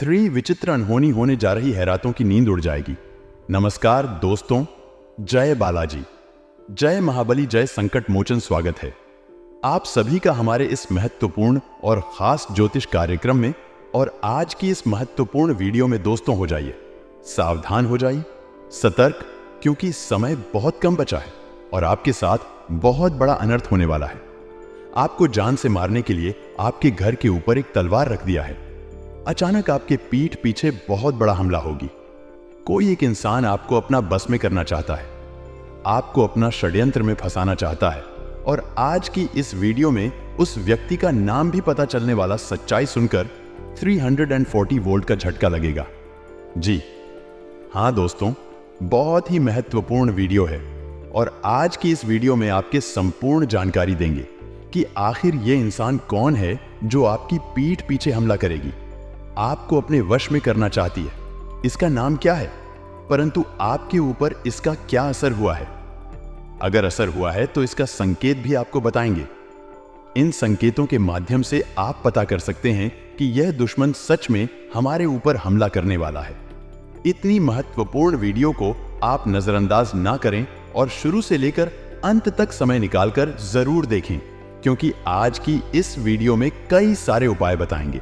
3 विचित्र अनहोनी होने जा रही है, रातों की नींद उड़ जाएगी। नमस्कार दोस्तों, जय बालाजी, जय महाबली, जय संकट मोचन। स्वागत है आप सभी का हमारे इस महत्वपूर्ण और खास ज्योतिष कार्यक्रम में। और आज की इस महत्वपूर्ण वीडियो में दोस्तों हो जाइए सावधान, हो जाइए सतर्क, क्योंकि समय बहुत कम बचा है और आपके साथ बहुत बड़ा अनर्थ होने वाला है। आपको जान से मारने के लिए आपके घर के ऊपर एक तलवार रख दिया है। अचानक आपके पीठ पीछे बहुत बड़ा हमला होगी। कोई एक इंसान आपको अपना बस में करना चाहता है, आपको अपना षड्यंत्र में फंसाना चाहता है। और आज की इस वीडियो में उस व्यक्ति का नाम भी पता चलने वाला। सच्चाई सुनकर 340 वोल्ट का झटका लगेगा। जी हाँ दोस्तों, बहुत ही महत्वपूर्ण वीडियो है और आज की इस वीडियो में आपके संपूर्ण जानकारी देंगे कि आखिर ये इंसान कौन है जो आपकी पीठ पीछे हमला करेगी, आपको अपने वश में करना चाहती है। इसका नाम क्या है, परंतु आपके ऊपर इसका क्या असर हुआ है। अगर असर हुआ है तो इसका संकेत भी आपको बताएंगे। इन संकेतों के माध्यम से आप पता कर सकते हैं कि यह दुश्मन सच में हमारे ऊपर हमला करने वाला है। इतनी महत्वपूर्ण वीडियो को आप नजरअंदाज ना करें और शुरू से लेकर अंत तक समय निकालकर जरूर देखें, क्योंकि आज की इस वीडियो में कई सारे उपाय बताएंगे,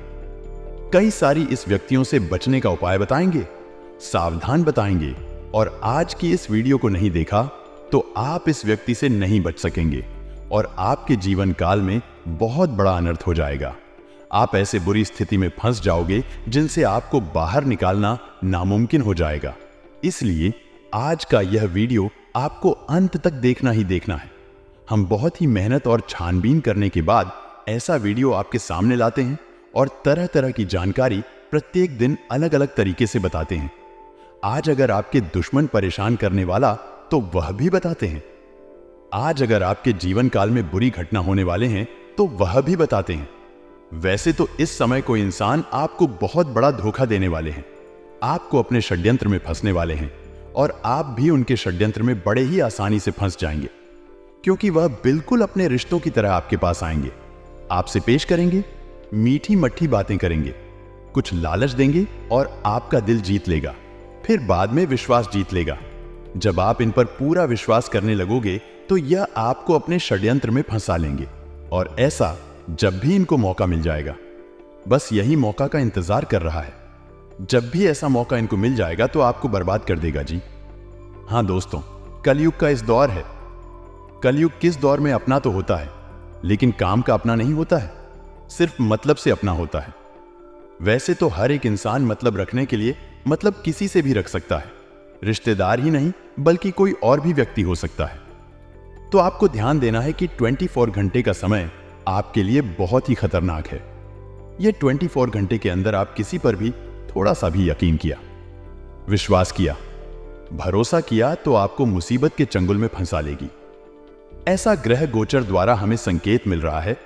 कई सारी इस व्यक्तियों से बचने का उपाय बताएंगे, सावधान बताएंगे। और आज की इस वीडियो को नहीं देखा तो आप इस व्यक्ति से नहीं बच सकेंगे और आपके जीवन काल में बहुत बड़ा अनर्थ हो जाएगा। आप ऐसे बुरी स्थिति में फंस जाओगे जिनसे आपको बाहर निकालना नामुमकिन हो जाएगा। इसलिए आज का यह वीडियो आपको अंत तक देखना ही देखना है। हम बहुत ही मेहनत और छानबीन करने के बाद ऐसा वीडियो आपके सामने लाते हैं और तरह तरह की जानकारी प्रत्येक दिन अलग अलग तरीके से बताते हैं। आज अगर आपके दुश्मन परेशान करने वाला तो वह भी बताते हैं। आज अगर आपके जीवन काल में बुरी घटना होने वाले हैं तो वह भी बताते हैं। वैसे तो इस समय कोई इंसान आपको बहुत बड़ा धोखा देने वाले हैं, आपको अपने षड्यंत्र में फंसने वाले हैं और आप भी उनके षड्यंत्र में बड़े ही आसानी से फंस जाएंगे, क्योंकि वह बिल्कुल अपने रिश्तों की तरह आपके पास आएंगे, आपसे पेश करेंगे, मीठी मट्ठी बातें करेंगे, कुछ लालच देंगे और आपका दिल जीत लेगा, फिर बाद में विश्वास जीत लेगा। जब आप इन पर पूरा विश्वास करने लगोगे तो यह आपको अपने षड्यंत्र में फंसा लेंगे। और ऐसा जब भी इनको मौका मिल जाएगा, बस यही मौका का इंतजार कर रहा है। जब भी ऐसा मौका इनको मिल जाएगा तो आपको बर्बाद कर देगा। जी हाँ दोस्तों, कलयुग का इस दौर है। कलयुग किस दौर में अपना तो होता है, लेकिन काम का अपना नहीं होता है, सिर्फ मतलब से अपना होता है। वैसे तो हर एक इंसान मतलब रखने के लिए मतलब किसी से भी रख सकता है, रिश्तेदार ही नहीं बल्कि कोई और भी व्यक्ति हो सकता है। तो आपको ध्यान देना है कि 24 घंटे का समय आपके लिए बहुत ही खतरनाक है। यह 24 घंटे के अंदर आप किसी पर भी थोड़ा सा भी यकीन किया, विश्वास किया, भरोसा किया तो आपको मुसीबत के चंगुल में फंसा लेगी। ऐसा ग्रह गोचर द्वारा हमें संकेत मिल रहा है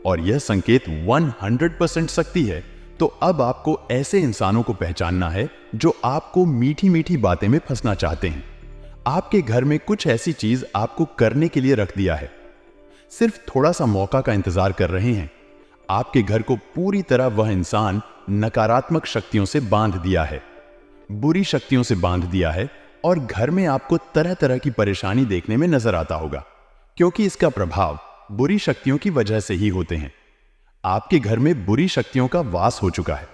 और यह संकेत 100% सख्ती है। तो अब आपको ऐसे इंसानों को पहचानना है जो आपको मीठी मीठी बातें में फंसना चाहते हैं। आपके घर में कुछ ऐसी चीज आपको करने के लिए रख दिया है, सिर्फ थोड़ा सा मौका का इंतजार कर रहे हैं। आपके घर को पूरी तरह वह इंसान नकारात्मक शक्तियों से बांध दिया है, बुरी शक्तियों से बांध दिया है और घर में आपको तरह तरह की परेशानी देखने में नजर आता होगा, क्योंकि इसका प्रभाव बुरी शक्तियों की वजह से ही होते हैं। आपके घर में बुरी शक्तियों का वास हो चुका है,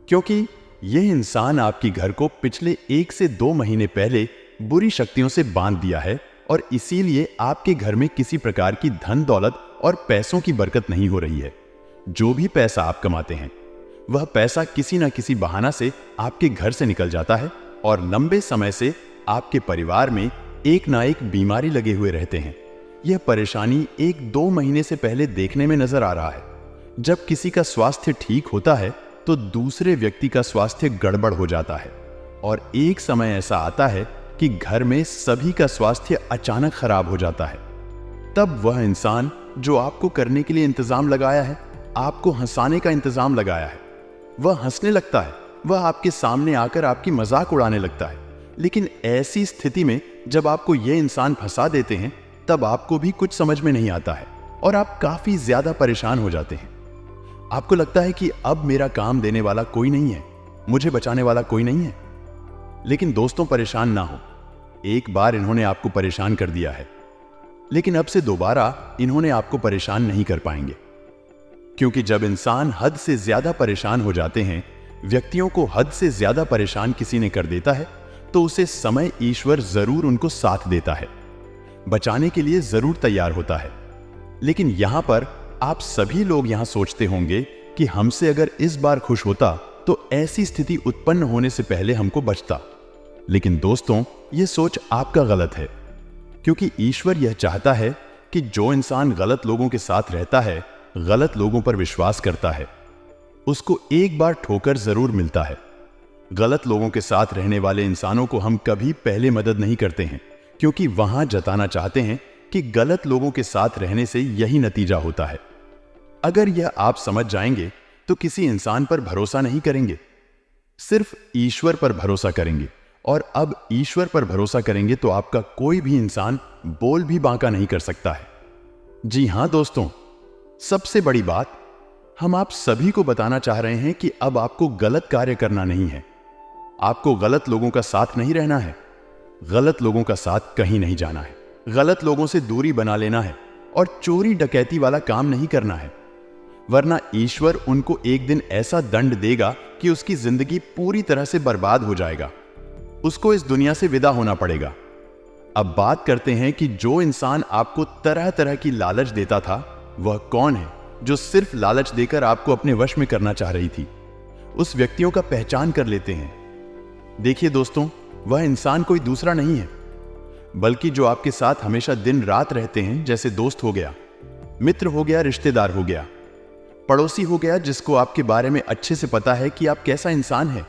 क्योंकि यह इंसान आपके घर को पिछले 1 से 2 महीने पहले बुरी शक्तियों से बांध दिया है और इसीलिए आपके घर में किसी प्रकार की धन दौलत और पैसों की बरकत नहीं हो रही है। जो भी पैसा आप कमाते हैं वह पैसा किसी न किसी बहाना से आपके घर से निकल जाता है और लंबे समय से आपके परिवार में एक ना एक बीमारी लगे हुए रहते हैं। यह परेशानी 1-2 महीने से पहले देखने में नजर आ रहा है। जब किसी का स्वास्थ्य ठीक होता है तो दूसरे व्यक्ति का स्वास्थ्य गड़बड़ हो जाता है और एक समय ऐसा आता है कि घर में सभी का स्वास्थ्य अचानक खराब हो जाता है। तब वह इंसान जो आपको करने के लिए इंतजाम लगाया है, आपको हंसाने का इंतजाम लगाया है, वह हंसने लगता है, वह आपके सामने आकर आपकी मजाक उड़ाने लगता है। लेकिन ऐसी स्थिति में जब आपको यह इंसान फंसा देते हैं तब आपको भी कुछ समझ में नहीं आता है और आप काफी ज्यादा परेशान हो जाते हैं। आपको लगता है कि अब मेरा काम देने वाला कोई नहीं है, मुझे बचाने वाला कोई नहीं है। लेकिन दोस्तों, परेशान ना हो, एक बार इन्होंने आपको परेशान कर दिया है, लेकिन अब से दोबारा इन्होंने आपको परेशान नहीं कर पाएंगे। क्योंकि जब इंसान हद से ज्यादा परेशान हो जाते हैं, व्यक्तियों को हद से ज्यादा परेशान किसी ने कर देता है, तो उसे समय ईश्वर जरूर उनको साथ देता है, बचाने के लिए जरूर तैयार होता है। लेकिन यहां पर आप सभी लोग यहां सोचते होंगे कि हमसे अगर इस बार खुश होता तो ऐसी स्थिति उत्पन्न होने से पहले हमको बचता। लेकिन दोस्तों, यह सोच आपका गलत है, क्योंकि ईश्वर यह चाहता है कि जो इंसान गलत लोगों के साथ रहता है, गलत लोगों पर विश्वास करता है, उसको एक बार ठोकर जरूर मिलता है। गलत लोगों के साथ रहने वाले इंसानों को हम कभी पहले मदद नहीं करते हैं, क्योंकि वहां जताना चाहते हैं कि गलत लोगों के साथ रहने से यही नतीजा होता है। अगर यह आप समझ जाएंगे तो किसी इंसान पर भरोसा नहीं करेंगे, सिर्फ ईश्वर पर भरोसा करेंगे। और अब ईश्वर पर भरोसा करेंगे तो आपका कोई भी इंसान बोल भी बांका नहीं कर सकता है। जी हां दोस्तों, सबसे बड़ी बात हम आप सभी को बताना चाह रहे हैं कि अब आपको गलत कार्य करना नहीं है, आपको गलत लोगों का साथ नहीं रहना है, गलत लोगों का साथ कहीं नहीं जाना है, गलत लोगों से दूरी बना लेना है और चोरी डकैती वाला काम नहीं करना है, वरना ईश्वर उनको एक दिन ऐसा दंड देगा कि उसकी जिंदगी पूरी तरह से बर्बाद हो जाएगा, उसको इस दुनिया से विदा होना पड़ेगा। अब बात करते हैं कि जो इंसान आपको तरह तरह की लालच देता था, वह कौन है जो सिर्फ लालच देकर आपको अपने वश में करना चाह रही थी। उस व्यक्तियों का पहचान कर लेते हैं। देखिए दोस्तों, वह इंसान कोई दूसरा नहीं है, बल्कि जो आपके साथ हमेशा दिन रात रहते हैं, जैसे दोस्त हो गया, मित्र हो गया, रिश्तेदार हो गया, पड़ोसी हो गया, जिसको आपके बारे में अच्छे से पता है कि आप कैसा इंसान है,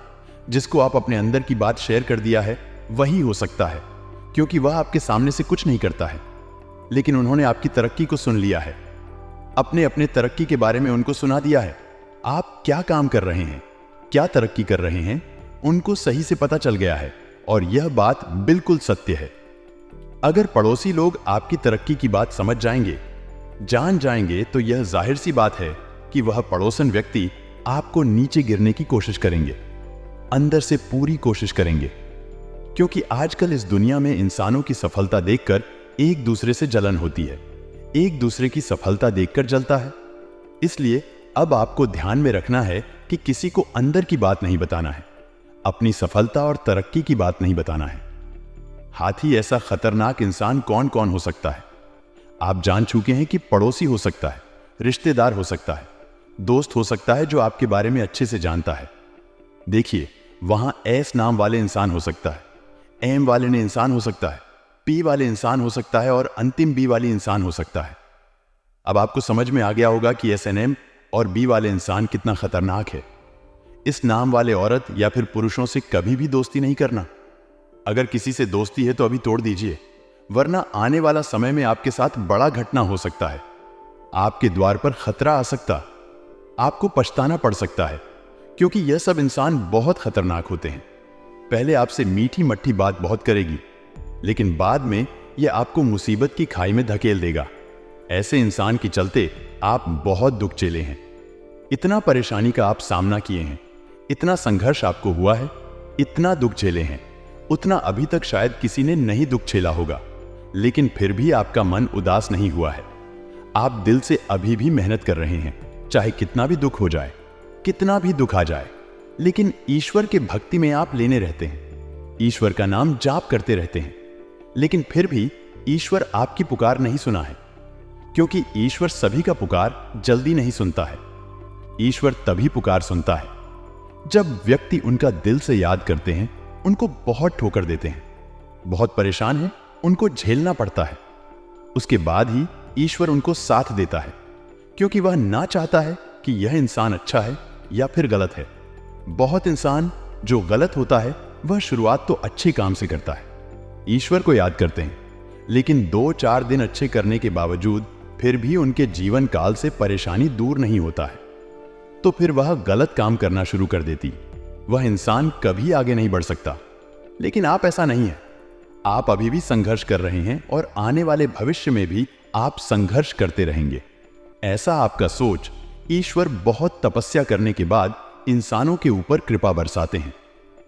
जिसको आप अपने अंदर की बात शेयर कर दिया है, वही हो सकता है। क्योंकि वह आपके सामने से कुछ नहीं करता है, लेकिन उन्होंने आपकी तरक्की को सुन लिया है, अपने अपने तरक्की के बारे में उनको सुना दिया है। आप क्या काम कर रहे हैं, क्या तरक्की कर रहे हैं, उनको सही से पता चल गया है, और यह बात बिल्कुल सत्य है। अगर पड़ोसी लोग आपकी तरक्की की बात समझ जाएंगे, जान जाएंगे, तो यह जाहिर सी बात है कि वह पड़ोसन व्यक्ति आपको नीचे गिरने की कोशिश करेंगे, अंदर से पूरी कोशिश करेंगे। क्योंकि आजकल इस दुनिया में इंसानों की सफलता देखकर एक दूसरे से जलन होती है, एक दूसरे की सफलता देखकर जलता है। इसलिए अब आपको ध्यान में रखना है कि किसी को अंदर की बात नहीं बताना है, अपनी सफलता और तरक्की की बात नहीं बताना है। हाथी ऐसा खतरनाक इंसान कौन कौन हो सकता है? आप जान चुके हैं कि पड़ोसी हो सकता है, रिश्तेदार हो सकता है, दोस्त हो सकता है जो आपके बारे में अच्छे से जानता है। देखिए, वहां एस नाम वाले इंसान हो सकता है, एम वाले ने इंसान हो सकता है, पी वाले इंसान हो सकता है, और अंतिम बी वाली इंसान हो सकता है। अब आपको समझ में आ गया होगा कि SNM और बी वाले इंसान कितना खतरनाक है। इस नाम वाले औरत या फिर पुरुषों से कभी भी दोस्ती नहीं करना। अगर किसी से दोस्ती है तो अभी तोड़ दीजिए, वरना आने वाला समय में आपके साथ बड़ा घटना हो सकता है। आपके द्वार पर खतरा आ सकता, आपको पछताना पड़ सकता है, क्योंकि यह सब इंसान बहुत खतरनाक होते हैं। पहले आपसे मीठी मट्ठी बात बहुत करेगी, लेकिन बाद में यह आपको मुसीबत की खाई में धकेल देगा। ऐसे इंसान के चलते आप बहुत दुख झेले हैं, इतना परेशानी का आप सामना किए हैं, इतना संघर्ष आपको हुआ है, इतना दुख झेले हैं, उतना अभी तक शायद किसी ने नहीं दुख झेला होगा। लेकिन फिर भी आपका मन उदास नहीं हुआ है। आप दिल से अभी भी मेहनत कर रहे हैं, चाहे कितना भी दुख हो जाए, कितना भी दुख आ जाए, लेकिन ईश्वर के भक्ति में आप लेने रहते हैं, ईश्वर का नाम जाप करते रहते हैं। लेकिन फिर भी ईश्वर आपकी पुकार नहीं सुना है, क्योंकि ईश्वर सभी का पुकार जल्दी नहीं सुनता है। ईश्वर तभी पुकार सुनता है जब व्यक्ति उनका दिल से याद करते हैं, उनको बहुत ठोकर देते हैं, बहुत परेशान हैं, उनको झेलना पड़ता है। उसके बाद ही ईश्वर उनको साथ देता है, क्योंकि वह ना चाहता है कि यह इंसान अच्छा है या फिर गलत है। बहुत इंसान जो गलत होता है वह शुरुआत तो अच्छे काम से करता है, ईश्वर को याद करते हैं, लेकिन 2-4 दिन अच्छे करने के बावजूद फिर भी उनके जीवन काल से परेशानी दूर नहीं होता है, तो फिर वह गलत काम करना शुरू कर देती। वह इंसान कभी आगे नहीं बढ़ सकता। लेकिन आप ऐसा नहीं है, आप अभी भी संघर्ष कर रहे हैं और आने वाले भविष्य में भी आप संघर्ष करते रहेंगे। ऐसा आपका सोच ईश्वर बहुत तपस्या करने के बाद इंसानों के ऊपर कृपा बरसाते हैं।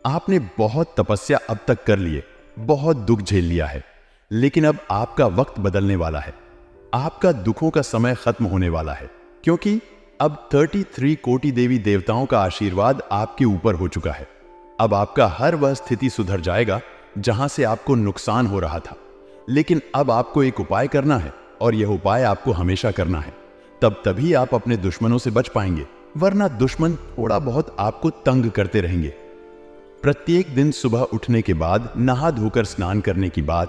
आपने बहुत तपस्या अब तक कर लिए, बहुत दुख झेल लिया है, लेकिन अब आपका वक्त बदलने वाला है। आपका दुखों का समय खत्म होने वाला है, क्योंकि अब 33 कोटि देवी देवताओं का आशीर्वाद आपके ऊपर हो चुका है। अब आपका हर वह स्थिति सुधर जाएगा जहां से आपको नुकसान हो रहा था। लेकिन अब आपको एक उपाय करना है, और यह उपाय आपको हमेशा करना है। तभी आप अपने दुश्मनों से बच पाएंगे, वरना दुश्मन थोड़ा बहुत आपको तंग करते रहेंगे। प्रत्येक दिन सुबह उठने के बाद नहा धोकर स्नान करने के बाद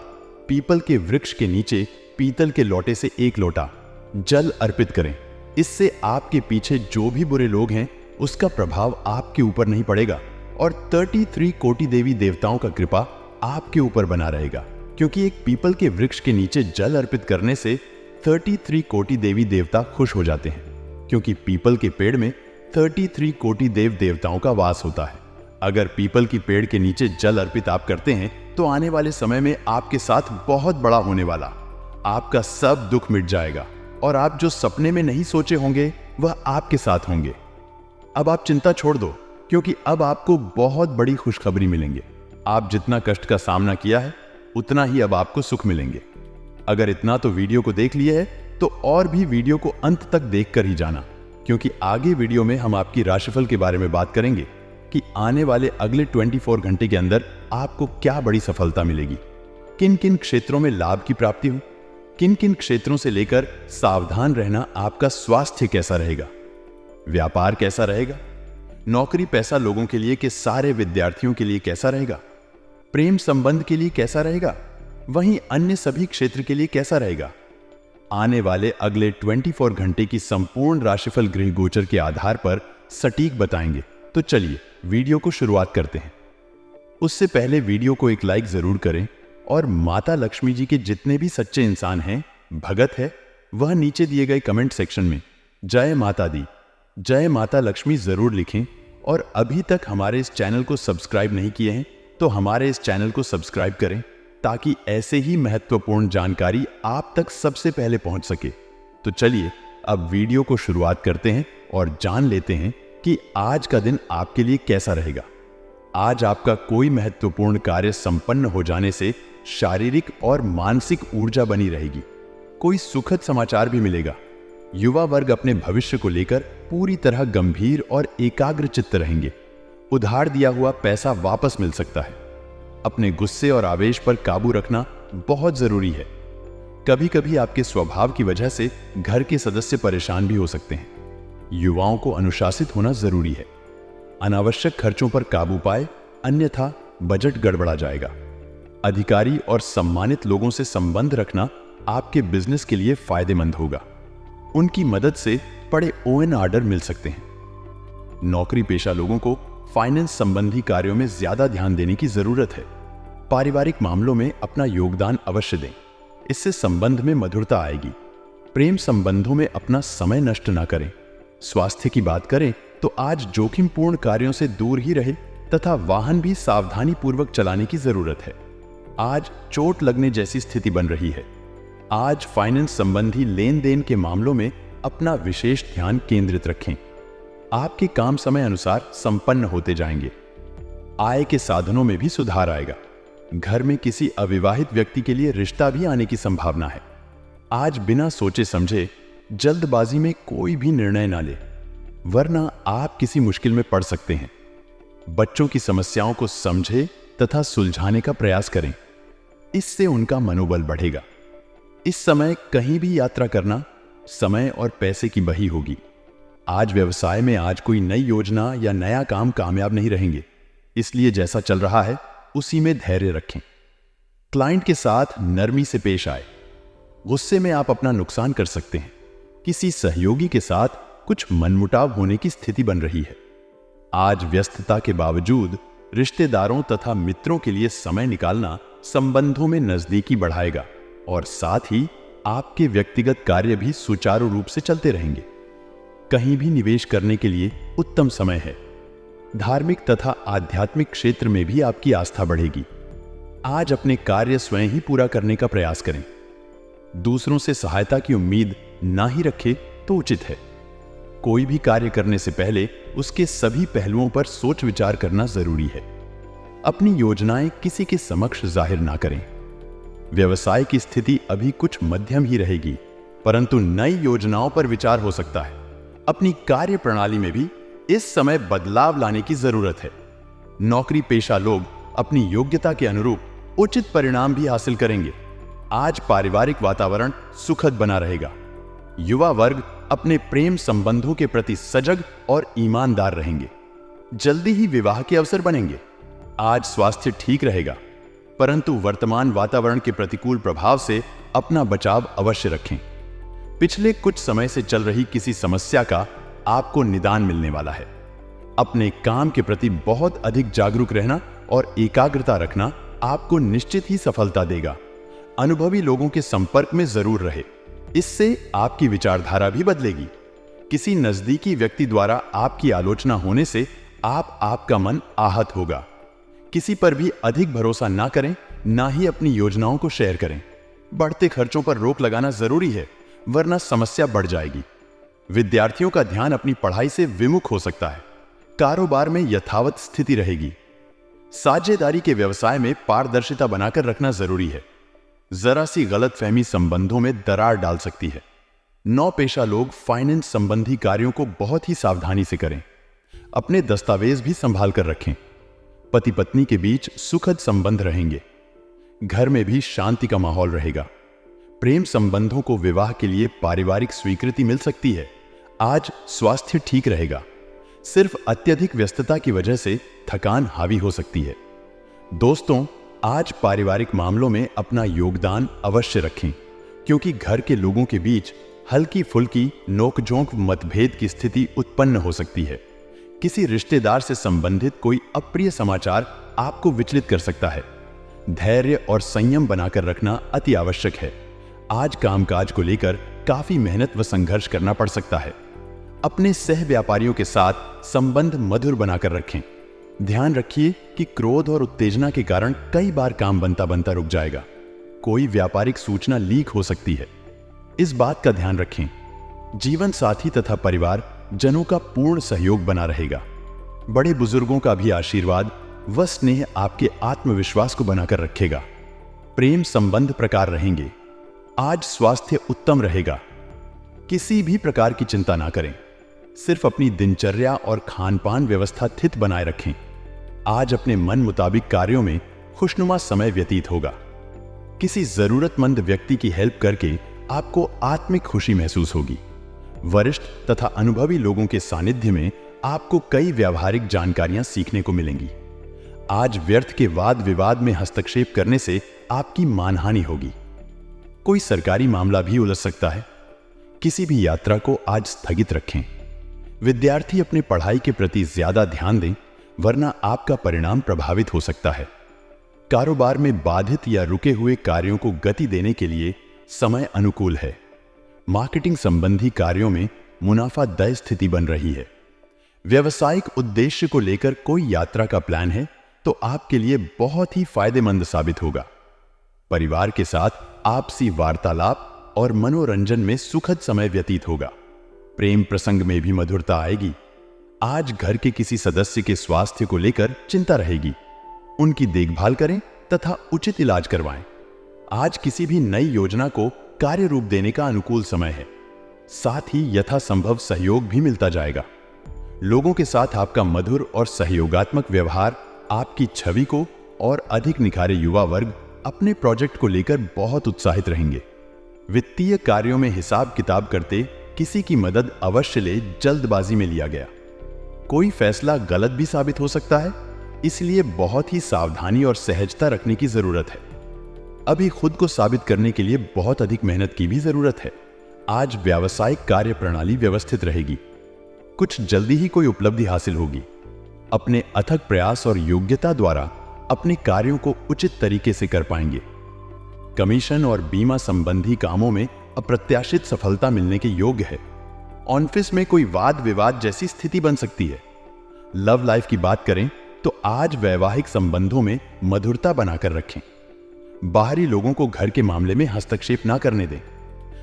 पीपल के वृक्ष के नीचे पीतल के लोटे से 1 लोटा जल अर्पित करें। इससे आपके पीछे जो भी बुरे लोग हैं उसका प्रभाव आपके ऊपर नहीं पड़ेगा, और 33 कोटि देवी देवताओं का कृपा आपके ऊपर बना रहेगा। क्योंकि एक पीपल के वृक्ष के नीचे जल अर्पित करने से 33 कोटि देवी देवता खुश हो जाते हैं, क्योंकि पीपल के पेड़ में 33 कोटि देव देवताओं का वास होता है। अगर पीपल की पेड़ के नीचे जल अर्पित आप करते हैं तो आने वाले समय में आपके साथ बहुत बड़ा होने वाला, आपका सब दुख मिट जाएगा, और आप जो सपने में नहीं सोचे होंगे वह आपके साथ होंगे। अब आप चिंता छोड़ दो, क्योंकि अब आपको बहुत बड़ी खुशखबरी मिलेंगे। आप जितना कष्ट का सामना किया है उतना ही अब आपको सुख मिलेंगे। अगर इतना तो वीडियो को देख लिए है तो और भी वीडियो को अंत तक देख कर ही जाना, क्योंकि आगे वीडियो में हम आपकी राशिफल के बारे में बात करेंगे कि आने वाले अगले 24 घंटे के अंदर आपको क्या बड़ी सफलता मिलेगी, किन किन क्षेत्रों में लाभ की प्राप्ति हो, किन किन क्षेत्रों से लेकर सावधान रहना, आपका स्वास्थ्य कैसा रहेगा, व्यापार कैसा रहेगा, नौकरी पैसा लोगों के लिए कि सारे विद्यार्थियों के लिए कैसा रहेगा, प्रेम संबंध के लिए कैसा रहेगा, वहीं अन्य सभी क्षेत्र के लिए कैसा रहेगा। आने वाले अगले 24 घंटे की संपूर्ण राशिफल ग्रह गोचर के आधार पर सटीक बताएंगे। तो चलिए वीडियो को शुरुआत करते हैं। उससे पहले वीडियो को एक लाइक जरूर करें, और माता लक्ष्मी जी के जितने भी सच्चे इंसान हैं, भगत है, वह नीचे दिए गए कमेंट सेक्शन में जय माता दी, जय माता लक्ष्मी जरूर लिखें। और अभी तक हमारे इस चैनल को सब्सक्राइब नहीं किए हैं तो हमारे इस चैनल को सब्सक्राइब करें, ताकि ऐसे ही महत्वपूर्ण जानकारी आप तक सबसे पहले पहुंच सके। तो चलिए अब वीडियो को शुरुआत करते हैं और जान लेते हैं कि आज का दिन आपके लिए कैसा रहेगा। आज आपका कोई महत्वपूर्ण कार्य संपन्न हो जाने से शारीरिक और मानसिक ऊर्जा बनी रहेगी। कोई सुखद समाचार भी मिलेगा। युवा वर्ग अपने भविष्य को लेकर पूरी तरह गंभीर और एकाग्र चित्त रहेंगे। उधार दिया हुआ पैसा वापस मिल सकता है। अपने गुस्से और आवेश पर काबू रखना बहुत जरूरी है। कभी कभी आपके स्वभाव की वजह से घर के सदस्य परेशान भी हो सकते हैं। युवाओं को अनुशासित होना जरूरी है। अनावश्यक खर्चों पर काबू पाए, अन्यथा बजट गड़बड़ा जाएगा। अधिकारी और सम्मानित लोगों से संबंध रखना आपके बिजनेस के लिए फायदेमंद होगा। उनकी मदद से बड़े ओएन ऑर्डर मिल सकते हैं। नौकरी पेशा लोगों को फाइनेंस संबंधी कार्यों में ज्यादा ध्यान देने की जरूरत है। पारिवारिक मामलों में अपना योगदान अवश्य दें, इससे संबंध में मधुरता आएगी। प्रेम संबंधों में अपना समय नष्ट ना करें। स्वास्थ्य की बात करें तो आज जोखिमपूर्ण कार्यों से दूर ही रहे, तथा वाहन भी सावधानी पूर्वक चलाने की जरूरत है। आज चोट लगने जैसी स्थिति बन रही है। आज फाइनेंस संबंधी लेन देन के मामलों में अपना विशेष ध्यान केंद्रित रखें। आपके काम समय अनुसार संपन्न होते जाएंगे। आय के साधनों में भी सुधार आएगा। घर में किसी अविवाहित व्यक्ति के लिए रिश्ता भी आने की संभावना है। आज बिना सोचे समझे जल्दबाजी में कोई भी निर्णय ना ले, वरना आप किसी मुश्किल में पड़ सकते हैं। बच्चों की समस्याओं को समझे तथा सुलझाने का प्रयास करें, इससे उनका मनोबल बढ़ेगा। इस समय कहीं भी यात्रा करना समय और पैसे की बही होगी। आज व्यवसाय में आज कोई नई योजना या नया काम कामयाब नहीं रहेंगे, इसलिए जैसा चल रहा है उसी में धैर्य रखें। क्लाइंट के साथ नरमी से पेश आए। गुस्से में आप अपना नुकसान कर सकते हैं। किसी सहयोगी के साथ कुछ मनमुटाव होने की स्थिति बन रही है। आज व्यस्तता के बावजूद रिश्तेदारों तथा मित्रों के लिए समय निकालना संबंधों में नजदीकी बढ़ाएगा, और साथ ही आपके व्यक्तिगत कार्य भी सुचारू रूप से चलते रहेंगे। कहीं भी निवेश करने के लिए उत्तम समय है। धार्मिक तथा आध्यात्मिक क्षेत्र में भी आपकी आस्था बढ़ेगी। आज अपने कार्य स्वयं ही पूरा करने का प्रयास करें। दूसरों से सहायता की उम्मीद ना ही रखें तो उचित है। कोई भी कार्य करने से पहले उसके सभी पहलुओं पर सोच विचार करना जरूरी है। अपनी योजनाएं किसी के समक्ष जाहिर ना करें। व्यवसाय की स्थिति अभी कुछ मध्यम ही रहेगी, परंतु नई योजनाओं पर विचार हो सकता है। अपनी कार्य प्रणाली में भी इस समय बदलाव लाने की जरूरत है। नौकरी पेशा लोग अपनी योग्यता के अनुरूप उचित परिणाम भी हासिल करेंगे। आज पारिवारिक वातावरण सुखद बना रहेगा। युवा वर्ग अपने प्रेम संबंधों के प्रति सजग और ईमानदार रहेंगे। जल्दी ही विवाह के अवसर बनेंगे। आज स्वास्थ्य ठीक रहेगा, परंतु वर्तमान वातावरण के प्रतिकूल प्रभाव से अपना बचाव अवश्य रखें। पिछले कुछ समय से चल रही किसी समस्या का आपको निदान मिलने वाला है। अपने काम के प्रति बहुत अधिक जागरूक रहना और एकाग्रता रखना आपको निश्चित ही सफलता देगा। अनुभवी लोगों के संपर्क में जरूर रहे, इससे आपकी विचारधारा भी बदलेगी। किसी नजदीकी व्यक्ति द्वारा आपकी आलोचना होने से आपका मन आहत होगा। किसी पर भी अधिक भरोसा ना करें, ना ही अपनी योजनाओं को शेयर करें। बढ़ते खर्चों पर रोक लगाना जरूरी है, वरना समस्या बढ़ जाएगी। विद्यार्थियों का ध्यान अपनी पढ़ाई से विमुख हो सकता है। कारोबार में यथावत स्थिति रहेगी। साझेदारी के व्यवसाय में पारदर्शिता बनाकर रखना जरूरी है। जरा सी गलतफहमी संबंधों में दरार डाल सकती है। नौपेशा लोग फाइनेंस संबंधी कार्यों को बहुत ही सावधानी से करें। अपने दस्तावेज भी संभाल कर रखें। पति पत्नी के बीच सुखद संबंध रहेंगे। घर में भी शांति का माहौल रहेगा। प्रेम संबंधों को विवाह के लिए पारिवारिक स्वीकृति मिल सकती है। आज स्वास्थ्य ठीक रहेगा। सिर्फ अत्यधिक व्यस्तता की वजह से थकान हावी हो सकती है। दोस्तों, आज पारिवारिक मामलों में अपना योगदान अवश्य रखें, क्योंकि घर के लोगों के बीच हल्की फुल्की नोकझोंक मतभेद की स्थिति उत्पन्न हो सकती है। किसी रिश्तेदार से संबंधित कोई अप्रिय समाचार आपको विचलित कर सकता है। धैर्य और संयम बनाकर रखना अति आवश्यक है। आज कामकाज को लेकर काफी मेहनत व संघर्ष करना पड़ सकता है। अपने सह व्यापारियों के साथ संबंध मधुर बनाकर रखें। ध्यान रखिए कि क्रोध और उत्तेजना के कारण कई बार काम बनता बनता रुक जाएगा। कोई व्यापारिक सूचना लीक हो सकती है, इस बात का ध्यान रखें। जीवन साथी तथा परिवार जनों का पूर्ण सहयोग बना रहेगा। बड़े बुजुर्गों का भी आशीर्वाद व स्नेह आपके आत्मविश्वास को बनाकर रखेगा। प्रेम संबंध प्रकार रहेंगे। आज स्वास्थ्य उत्तम रहेगा। किसी भी प्रकार की चिंता ना करें। सिर्फ अपनी दिनचर्या और खान-पान व्यवस्था स्थित बनाए रखें। आज अपने मन मुताबिक कार्यों में खुशनुमा समय व्यतीत होगा। किसी जरूरतमंद व्यक्ति की हेल्प करके आपको आत्मिक खुशी महसूस होगी। वरिष्ठ तथा अनुभवी लोगों के सानिध्य में आपको कई व्यावहारिक जानकारियां सीखने को मिलेंगी। आज व्यर्थ के वाद विवाद में हस्तक्षेप करने से आपकी मानहानि होगी। कोई सरकारी मामला भी उलझ सकता है। किसी भी यात्रा को आज स्थगित रखें। विद्यार्थी अपनी पढ़ाई के प्रति ज्यादा ध्यान दें, वरना आपका परिणाम प्रभावित हो सकता है। कारोबार में बाधित या रुके हुए कार्यों को गति देने के लिए समय अनुकूल है। मार्केटिंग संबंधी कार्यों में मुनाफादायक स्थिति बन रही है। व्यवसायिक उद्देश्य को लेकर कोई यात्रा का प्लान है तो आपके लिए बहुत ही फायदेमंद साबित होगा। परिवार के साथ आपसी वार्तालाप और मनोरंजन में सुखद समय व्यतीत होगा। प्रेम प्रसंग में भी मधुरता आएगी। आज घर के किसी सदस्य के स्वास्थ्य को लेकर चिंता रहेगी। उनकी देखभाल करें तथा उचित इलाज करवाएं। आज किसी भी नई योजना को कार्य रूप देने का अनुकूल समय है। साथ ही यथासंभव सहयोग भी मिलता जाएगा। लोगों के साथ आपका मधुर और सहयोगात्मक व्यवहार आपकी छवि को और अधिक निखारे। युवा वर्ग अपने प्रोजेक्ट को लेकर बहुत उत्साहित रहेंगे। वित्तीय कार्यों में हिसाब किताब करते किसी की मदद अवश्य ले। जल्दबाजी में लिया गया कोई फैसला गलत भी साबित हो सकता है, इसलिए बहुत ही सावधानी और सहजता रखने की जरूरत है। अभी खुद को साबित करने के लिए बहुत अधिक मेहनत की भी जरूरत है। आज व्यावसायिक कार्य प्रणाली व्यवस्थित रहेगी। कुछ जल्दी ही कोई उपलब्धि हासिल होगी। अपने अथक प्रयास और योग्यता द्वारा अपने कार्यों को उचित तरीके से कर पाएंगे। कमीशन और बीमा संबंधी कामों में अप्रत्याशित सफलता मिलने के योग्य है। ऑफिस में कोई वाद विवाद जैसी स्थिति बन सकती है। लव लाइफ की बात करें तो आज वैवाहिक संबंधों में मधुरता बनाकर रखें। बाहरी लोगों को घर के मामले में हस्तक्षेप ना करने दें।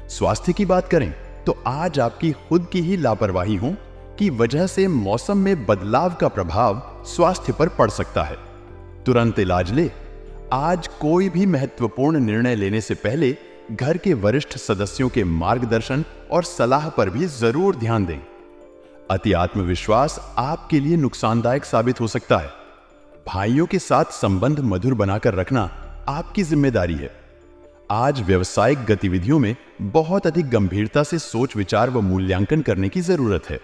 स्वास्थ्य की बात करें तो आज आपकी खुद की ही लापरवाही हो की वजह से मौसम में बदलाव का प्रभाव स्वास्थ्य पर पड़ सकता है। तुरंत इलाज ले। आज कोई भी महत्वपूर्ण निर्णय लेने से पहले घर के वरिष्ठ सदस्यों के मार्गदर्शन और सलाह पर भी जरूर ध्यान दें। अति आत्मविश्वास आपके लिए नुकसानदायक साबित हो सकता है। भाइयों के साथ संबंध मधुर बनाकर रखना आपकी जिम्मेदारी है। आज व्यवसायिक गतिविधियों में बहुत अधिक गंभीरता से सोच विचार व मूल्यांकन करने की जरूरत है।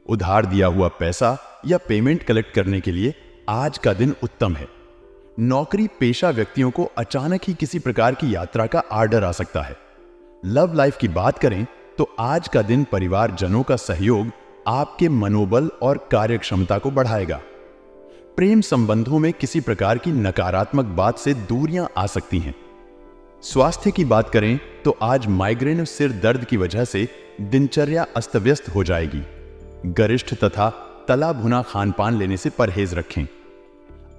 उधार दिया हुआ पैसा या पेमेंट कलेक्ट करने के लिए आज का दिन उत्तम है। नौकरी पेशा व्यक्तियों को अचानक ही किसी प्रकार की यात्रा का आर्डर आ सकता है। लव लाइफ की बात करें तो आज का दिन परिवारजनों का सहयोग आपके मनोबल और कार्यक्षमता को बढ़ाएगा। प्रेम संबंधों में किसी प्रकार की नकारात्मक बात से दूरियां आ सकती हैं। स्वास्थ्य की बात करें तो आज माइग्रेन और सिर दर्द की वजह से दिनचर्या अस्त व्यस्त हो जाएगी। गरिष्ठ तथा तला भुना खान पान लेने से परहेज रखें।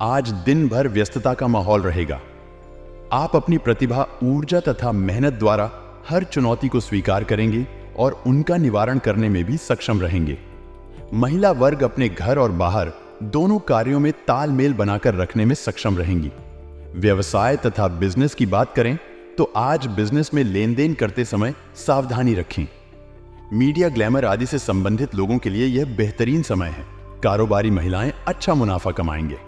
आज दिन भर व्यस्तता का माहौल रहेगा। आप अपनी प्रतिभा, ऊर्जा तथा मेहनत द्वारा हर चुनौती को स्वीकार करेंगे और उनका निवारण करने में भी सक्षम रहेंगे। महिला वर्ग अपने घर और बाहर दोनों कार्यों में तालमेल बनाकर रखने में सक्षम रहेंगी। व्यवसाय तथा बिजनेस की बात करें तो आज बिजनेस में लेन देन करते समय सावधानी रखें। मीडिया, ग्लैमर आदि से संबंधित लोगों के लिए यह बेहतरीन समय है। कारोबारी महिलाएं अच्छा मुनाफा कमाएंगे।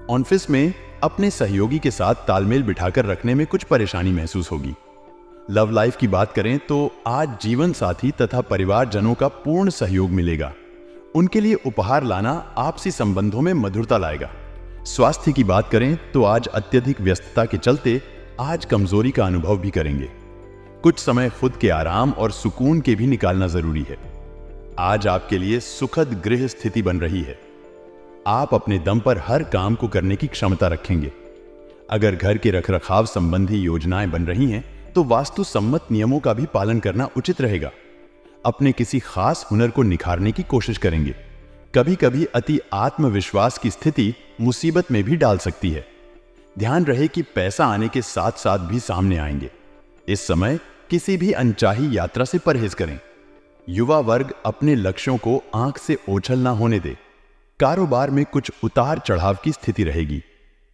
ऑफिस में अपने सहयोगी के साथ तालमेल बिठाकर रखने में कुछ परेशानी महसूस होगी। लव लाइफ की बात करें तो आज जीवन साथी तथा परिवारजनों का पूर्ण सहयोग मिलेगा। उनके लिए उपहार लाना आपसी संबंधों में मधुरता लाएगा। स्वास्थ्य की बात करें तो आज अत्यधिक व्यस्तता के चलते आज कमजोरी का अनुभव भी करेंगे। कुछ समय खुद के आराम और सुकून के भी निकालना जरूरी है। आज आपके लिए सुखद गृह स्थिति बन रही है। आप अपने दम पर हर काम को करने की क्षमता रखेंगे। अगर घर के रखरखाव संबंधी योजनाएं बन रही हैं तो वास्तु सम्मत नियमों का भी पालन करना उचित रहेगा। अपने किसी खास हुनर को निखारने की कोशिश करेंगे। कभी कभी अति आत्मविश्वास की स्थिति मुसीबत में भी डाल सकती है। ध्यान रहे कि पैसा आने के साथ साथ भी सामने आएंगे। इस समय किसी भी अनचाही यात्रा से परहेज करें। युवा वर्ग अपने लक्ष्यों को आंख से ओझल ना होने दे। कारोबार में कुछ उतार चढ़ाव की स्थिति रहेगी।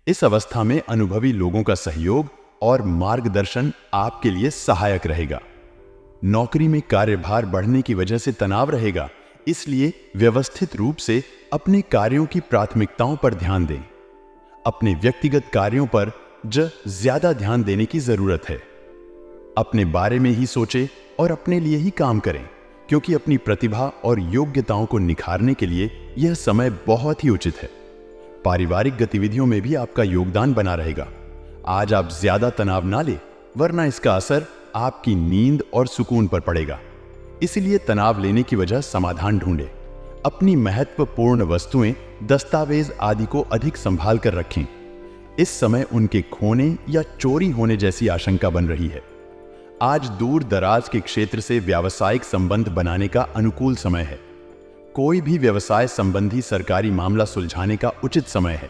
इस अवस्था में अनुभवी लोगों का सहयोग और मार्गदर्शन आपके लिए सहायक रहेगा। नौकरी में कार्यभार बढ़ने की वजह से तनाव रहेगा, इसलिए व्यवस्थित रूप से अपने कार्यों की प्राथमिकताओं पर ध्यान दें। अपने व्यक्तिगत कार्यों पर ज्यादा ध्यान देने की जरूरत है। अपने बारे में ही सोचें और अपने लिए ही काम करें, क्योंकि अपनी प्रतिभा और योग्यताओं को निखारने के लिए यह समय बहुत ही उचित है। पारिवारिक गतिविधियों में भी आपका योगदान बना रहेगा। आज आप ज्यादा तनाव ना लें, वरना इसका असर आपकी नींद और सुकून पर पड़ेगा। इसलिए तनाव लेने की वजह समाधान ढूंढें। अपनी महत्वपूर्ण वस्तुएं, दस्तावेज आदि को अधिक संभाल कर रखें। इस समय उनके खोने या चोरी होने जैसी आशंका बन रही है। आज दूर दराज के क्षेत्र से व्यावसायिक संबंध बनाने का अनुकूल समय है। कोई भी व्यवसाय संबंधी सरकारी मामला सुलझाने का उचित समय है,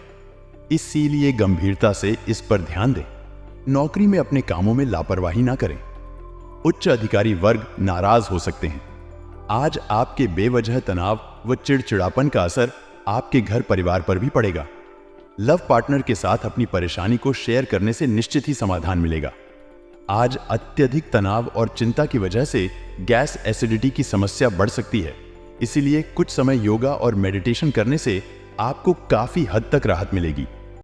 इसीलिए गंभीरता से इस पर ध्यान दें। नौकरी में अपने कामों में लापरवाही ना करें। उच्च अधिकारी वर्ग नाराज हो सकते हैं। आज आपके बेवजह तनाव व चिड़चिड़ापन का असर आपके घर परिवार पर भी पड़ेगा। लव पार्टनर के साथ अपनी परेशानी को शेयर करने से निश्चित ही समाधान मिलेगा। आज अत्यधिक तनाव और चिंता की वजह से गैस एसिडिटी की समस्या बढ़ सकती है, इसीलिए कुछ समय योगा और मेडिटेशन करने से आपको काफी हद तक राहत मिलेगी।